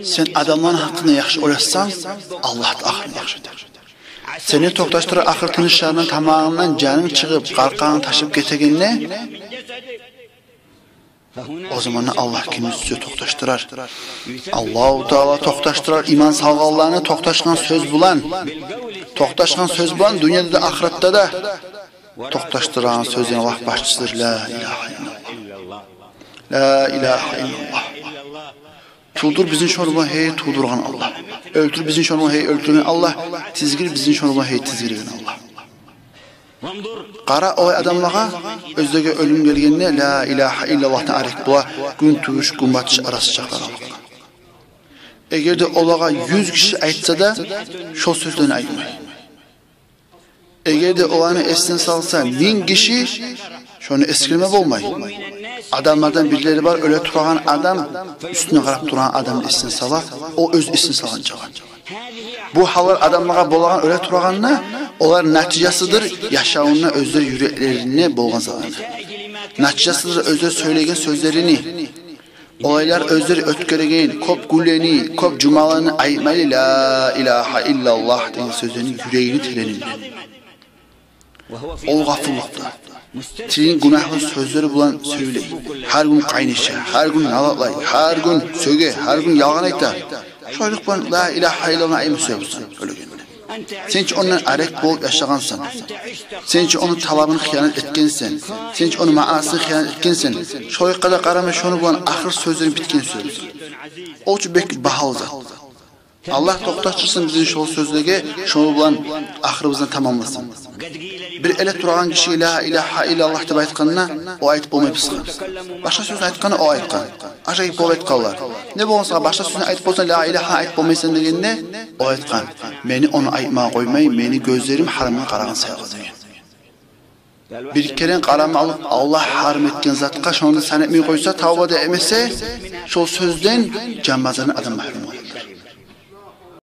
Sen adamların hakkında yaxşı olassan, Allah da ahırını yaxşı eder. Seni toqtaştırar ahır tınışlarının tamamından canın çıkıp, qarqağını taşıp getegenine, o zaman Allah kimisi toqtaştırar. Allah-u Teala toqtaştırar, iman salğallarını toqtaşkan söz bulan, dünyada da ahirette de toqtaştıran sözün Allah başçısıdır. La ilahe illallah. La ilahe illallah. Tuğdur bizim şonuma hey tuğdurgan Allah. Öldür bizim şonuma hey öldürgen Allah. Tizgir bizim şonuma hey tizgirgen Allah. Qara o adamlara özdege ölüm gelgende la ilahe illallah'tan arek bula gün tuğuş gün batış arası çaqlar Allah. Eğer de olağa 100 kişi aytsa da şol sözlerini aytmay. Eğer de olanı esne salsa 1000 kişi şonu eskilme olmay. Adamlardan birileri var, öyle turan adam, üstüne qarab turan adam esne sala, o öz esne salancağı. Bu hallar adamlara bolağan öyle turanına, onlar nəticəsidir, yaşamına özler yüreklerine bolğan zalanı. Nəticəsidir özler söylegen sözlerini, olaylar özleri ötköregen, kop güleni, kop cumalarını aytmalı, la ilahe illallah deyin sözlerini yüreğini tileninle. Ol gafurluqda. Tilin günahlı sözleri bulan söyley. Her gün kaynışa, her gün nalatlay, her gün söge, her gün yalan aytar. Şoyluk bulan la ilahe illallah ayımı söylüyorsan, öyle günde. Sen hiç ondan arek bol yaşagansan, sen hiç onun talabını hıyanet etkensen, sen hiç onun maasını hıyanet etkensen, şoyluk kadar qarama şonu bulan ahir sözlerin bitken söylüyorsan. O için belki bahal zat. Allah toqtaştırsın bizim şol sözlege, şonu bulan ahiribizden tamamlasın. Bir ele turağan kişi la ilahe illallah deb aytqanına o aytib bolmay pısqan. Başqa söz aytqanı o aytqan. Aşağıya bol aytqanlar. Ne bolsa başqa sözünü aytib bolsa la ilahe aytib bolmaysan degende o aytqan. Meni onu aytmağa qoymay, meni gözlerim haramga qaragan sayqa degan. Bir kere qarama alıp Allah haram etken zatqa şonu san etmey qoysa, tavbada emese şol sözden cambazani adam mahrum.